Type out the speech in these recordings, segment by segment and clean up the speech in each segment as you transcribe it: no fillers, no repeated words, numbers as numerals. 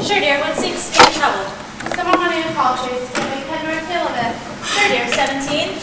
Sure, dear. What seems to be trouble? Someone wanting a call trace. Can we head north tail of it? Sure, dear. 17.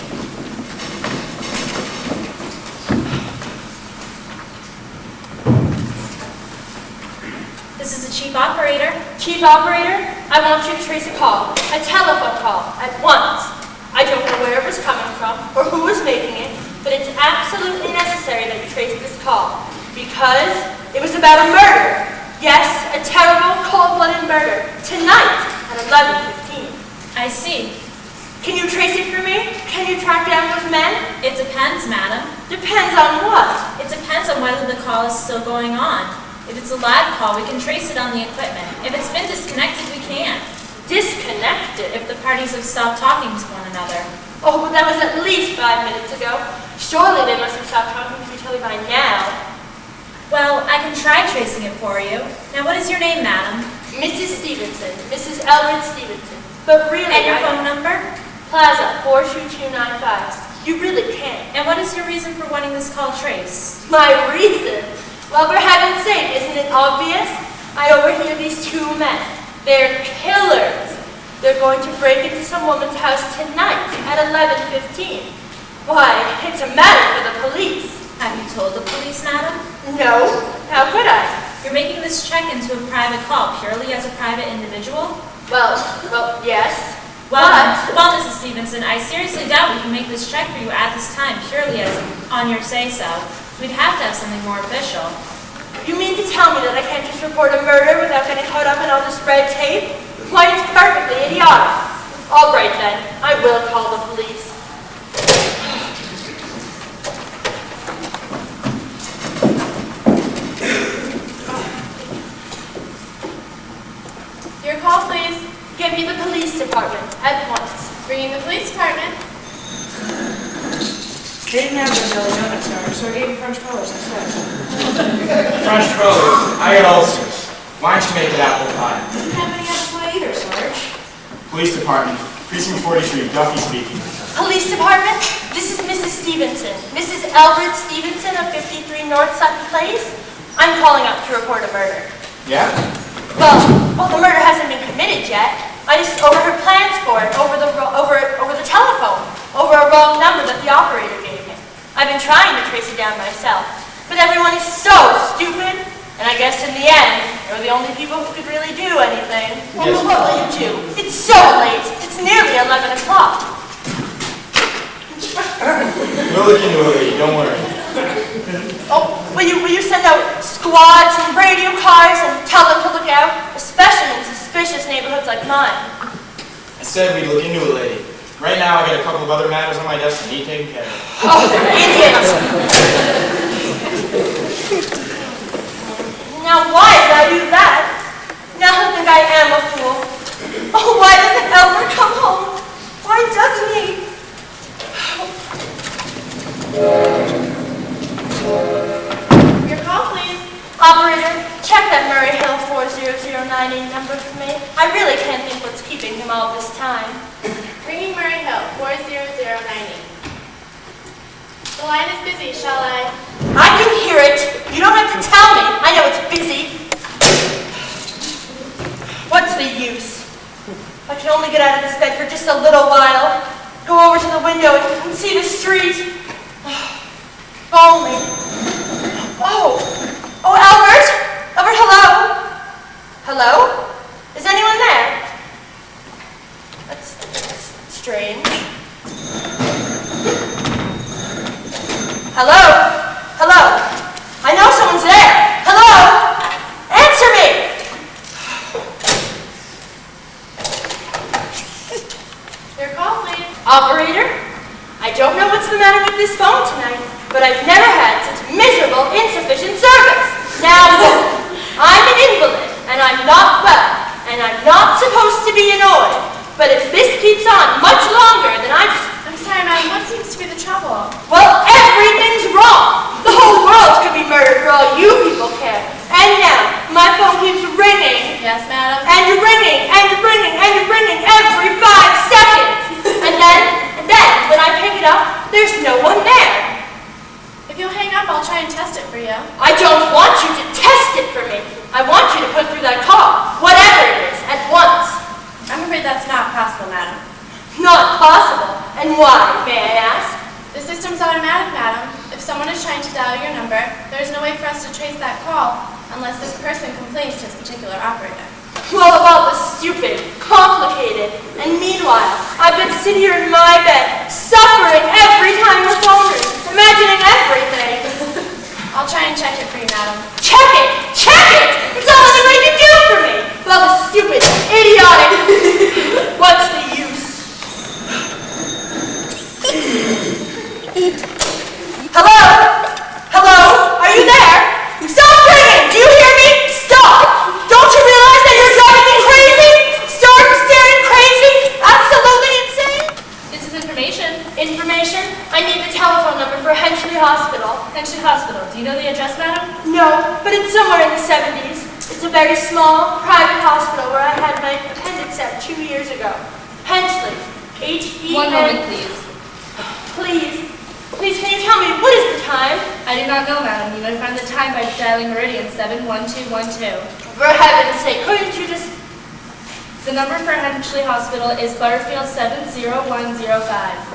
This is the chief operator. Chief operator, I want you to trace a call, a telephone call, at once. I don't know where it was coming from or who was making it, but it's absolutely necessary that you trace this call because it was about a murder. Yes, a terrible, cold-blooded murder tonight at 11:15. I see. Can you trace it for me? Can you track down those men? It depends, madam. Depends on what? It depends on whether the call is still going on. If it's a live call, we can trace it on the equipment. If it's been disconnected, we can't. Disconnected? If the parties have stopped talking to one another. Oh, but that was at least 5 minutes ago. Surely they must have stopped talking to each other by now. Well, I can try tracing it for you. Now, what is your name, madam? Mrs. Stevenson. Mrs. Elwood Stevenson. But really, And your phone number? Plaza 42295. You really can't. And what is your reason for wanting this call traced? My reason? Well, for heaven's sake, isn't it obvious? I overhear these two men. They're killers. They're going to break into some woman's house tonight at 11:15. Why, it's a matter for the police. Have you told the police, madam? No. How could I? You're making this check into a private call purely as a private individual? Well, yes. Well, Mrs. Stevenson, I seriously doubt we can make this check for you at this time purely as on your say-so. We'd have to have something more official. You mean to tell me that I can't just report a murder without getting caught up in all this red tape? Why, it's perfectly idiotic. All right then, I will call the police. Your call, please. Give me the police department at once. Bringing the police department. They didn't have Brazilian donuts, so I gave you French colors instead. French colors. I got ulcers. Why don't you make it apple pie? Didn't have any apple pie either, Sarge. Police department, precinct 43, Duffy speaking. Police department, this is Mrs. Stevenson. Mrs. Elwood Stevenson of 53 North Sutton Place. I'm calling up to report a murder. Yeah? Well, the murder hasn't been committed yet. I just overheard plans for it over the telephone, over a wrong number that the operator gave me. I've been trying to trace it down myself, but everyone is so stupid, and I guess in the end, they were the only people who could really do anything. Yes. Well, what will you do? It's so late. It's nearly 11 o'clock. We'll look into it, lady. Don't worry. Oh, will you send out squads and radio cars and tell them to look out, especially in suspicious neighborhoods like mine? I said we'd look into it, lady. Right now, I got a couple of other matters on my desk that need taken care of. Oh, idiot! Now, why did I do that? Now I think I am a fool. Oh, why doesn't Elmer come home? Why doesn't he? Your call, please. Operator, check that Murray Hill 40098 number for me. I really can't think what's keeping him all this time. Ringing Murray Hill, 40098. The line is busy, shall I? I can hear it. You don't have to tell me. I know it's busy. What's the use? I can only get out of this bed for just a little while. Go over to the window and see the street. Only. Oh, Albert? Albert, hello? Hello? Is anyone there? That's strange. Hello? Hello? I know someone's there. Hello? Answer me! Your call, please. Operator, I don't know what's the matter with this phone tonight, but I've never had such miserable, insufficient service. Now, I'm an invalid, and I'm not well, and I'm not supposed to be annoyed. But if this keeps on much longer, then I'm sorry, madam. What seems to be the trouble? well, everything's wrong. The whole world could be murdered for all you people care. And now, my phone keeps ringing. Yes, madam. And ringing, and ringing, and ringing every 5 seconds. And then, when I pick it up, there's no one there. If you'll hang up, I'll try and test it for you. I don't want you to test it for me. I want you to put through that call, whatever it is. And why, may I ask? The system's automatic, madam. If someone is trying to dial your number, there is no way for us to trace that call unless this person complains to this particular operator. Well, about the stupid, complicated, and meanwhile, I've got to sit here in my bed, suffering every time the phone rings, imagining everything. I'll try and check it for you, madam. Check it! Check it! It's all anybody can do for me! Well, the stupid, idiotic... What's the use? Hello? Hello? Are you there? Stop ringing! Do you hear me? Stop! Don't you realize that you're driving me crazy? Stark, staring crazy? Absolutely insane? This is information. Information? I need the telephone number for Henchley Hospital. Henchley Hospital. Do you know the address, madam? No, but it's somewhere in the 70s. It's a very small, private hospital where I had my appendix out 2 years ago. Henchley. H-E-N... 1 moment, please. Please. Please, can you tell me, what is the time? I do not know, madam. You may find the time by dialing Meridian 71212. For heaven's sake, couldn't you just... The number for Henchley Hospital is Butterfield 70105.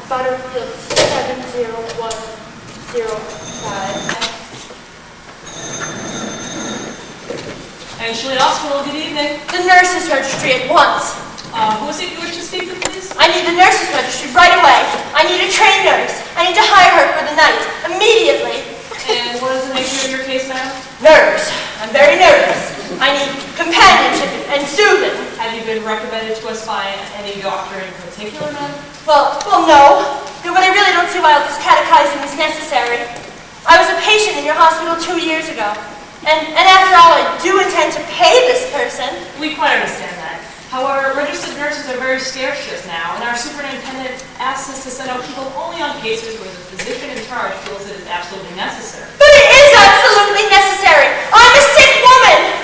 Butterfield 70105. Henchley Hospital, good evening. The nurses registry at once. Who is it you wish to speak with, please? I need the nurses registry right away. I need a trained nurse. I need to hire her for the night, immediately. And what is the nature of your case, ma'am? Nerves. I'm very nervous. I need companionship and soothing. Have you been recommended to us by any doctor in particular, ma'am? Well, no. But I really don't see why all this catechizing is necessary. I was a patient in your hospital 2 years ago. And after all, I do intend to pay this person. We quite understand that. However, registered nurses are very scarce just now, and our superintendent asks us to send out people only on cases where the physician in charge feels it is absolutely necessary. But it is absolutely necessary. I'm a sick woman.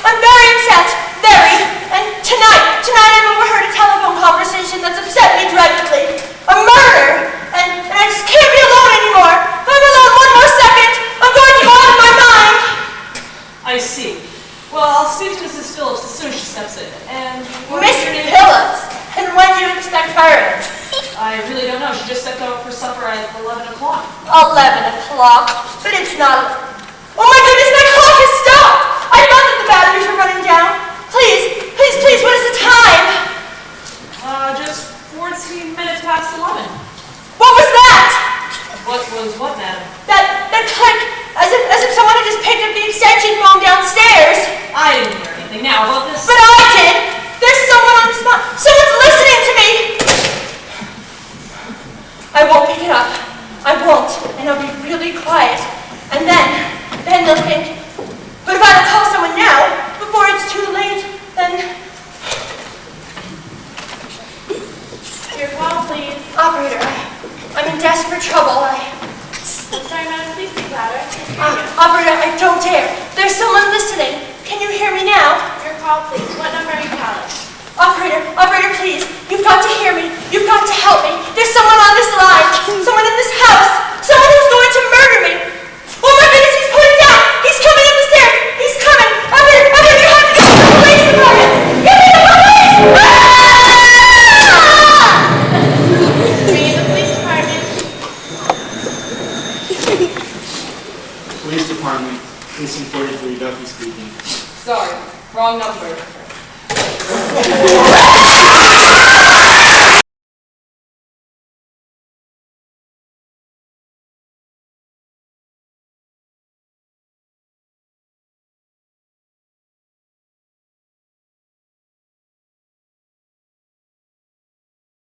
I'm very upset. Very. And tonight I've overheard a telephone conversation that's upset me dreadfully. A murder. And I just can't be alone anymore. If I'm alone one more second, I'm going to go out of my mind. I see. Well, I'll speak to Mrs. Phillips as soon as she steps in. And what is Miss your name? Phillips. And when do you expect her in? I really don't know. She just stepped out for supper at 11 o'clock. 11 o'clock. But it's not... Oh my goodness, my clock has stopped! I thought that the batteries were running down. Please, what is the time? Just 14 minutes past 11. What was that? What was what, madam? That click, as if someone had just picked up the extension phone downstairs. I didn't hear anything. Now, about this... But I did. There's someone on the spot. Someone's listening to me. I won't pick it up. I won't. And I'll be really quiet. And then they'll think. But if I don't call someone now, before it's too late, then... Your call, please. Operator, I'm in desperate trouble. I'm sorry, madam. Please speak louder. Operator, I don't dare. There's someone listening. Can you hear me now? Your call, please. What number are you calling? Operator, please. You've got to hear me. You've got to help me. There's someone on this line. Someone in this house. Someone who's going to murder me. Oh my goodness, he's pulling down. He's coming up the stairs. He's coming. Operator, you have to get to the police department. Get me to the police! Bring in the police department. Police Department, Precinct 43, Duffy speaking. Sorry, wrong number.